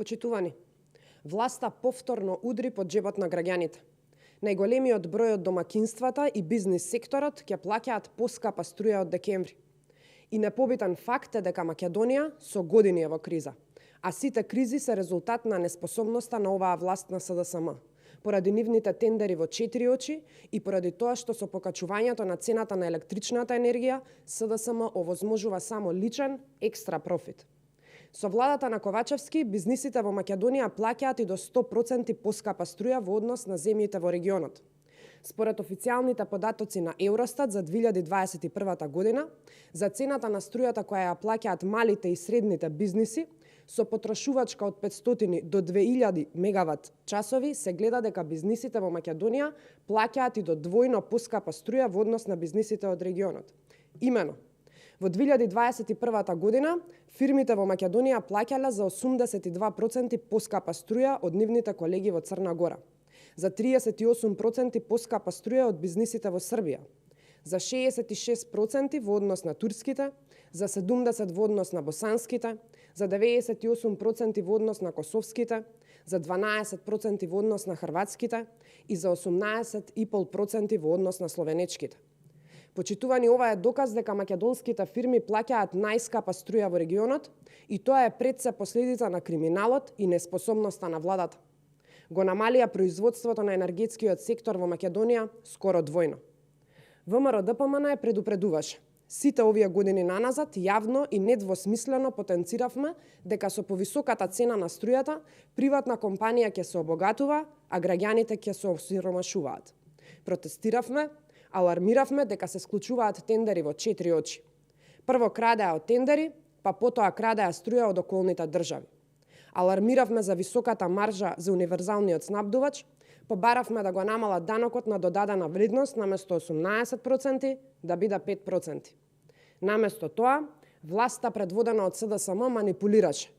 Почитувани, власта повторно удри по џебот на граѓаните. Најголемиот број од домакинствата и бизнис секторот ќе плаќаат поскапа струја од декември. И непобитен факт е дека Македонија со години е во криза, а сите кризи се резултат на неспособноста на оваа власт на СДСМ, поради нивните тендери во 4 очи и поради тоа што со покачувањето на цената на електричната енергија, СДСМ овозможува само личен екстра профит. Со владата на Ковачевски, бизнисите во Македонија плаќаат и до 100% поскапа струја во однос на земјите во регионот. Според официјалните податоци на Евростат за 2021 година, за цената на струјата која ја плаќаат малите и средните бизниси, со потрошувачка од 500 до 2000 мегават часови, се гледа дека бизнисите во Македонија плаќаат и до двојно поскапа струја во однос на бизнисите од регионот. Имено, во 2021 година, фирмите во Македонија плаќале за 82% поскапа струја од нивните колеги во Црна Гора, за 38% поскапа струја од бизнисите во Србија, за 66% во однос на турските, за 70% во однос на босанските, за 98% во однос на косовските, за 12% во однос на хрватските и за 18,5% во однос на словенечките. Почитувани, ова е доказ дека македонските фирми плаќаат најскапа струја во регионот и тоа е пред се последица на криминалот и неспособноста на владата. Го намалија производството на енергетскиот сектор во Македонија скоро двојно. ВМРО-ДПМН предупредуваше. Сите овие години наназад јавно и недвосмислено потенциравме дека со повисоката цена на струјата, приватна компанија ќе се обогатува, а граѓаните ќе се осиромашуваат. Протестиравме, алармиравме дека се склучуваат тендери во 4 очи. Прво крадеа од тендери, па потоа крадеа струја од околните држави. Алармиравме за високата маржа за универзалниот снабдувач, побаравме да го намалат данокот на додадена вредност наместо 18% да биде 5%. Наместо тоа, власта предводена од СДСМ манипулираше.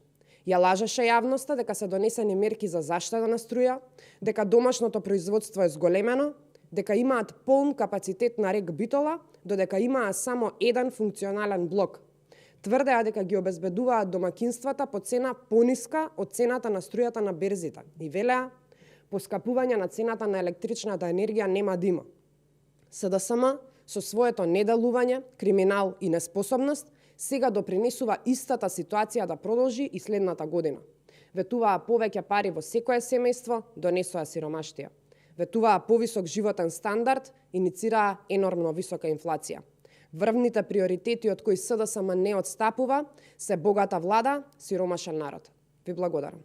Ја лажеше јавноста дека се донесени мерки за заштита на струја, дека домашното производство е зголемено, дека имаат полн капацитет на РЕК Битола, додека имаа само еден функционален блок. Тврдеа дека ги обезбедуваат домакинствата по цена пониска од цената на струјата на берзите и велеа, поскапување на цената на електричната енергија нема да има. СДСМ со своето неделување, криминал и неспособност сега допринесува истата ситуација да продолжи и следната година. Ветуваа повеќе пари во секое семејство, донесоа сиромаштија. Ветуваа повисок животен стандард, иницираа енормно висока инфлација. Врвните приоритети од кои СДСМ не отстапува се богата влада, сиромашен народ. Ви благодарам.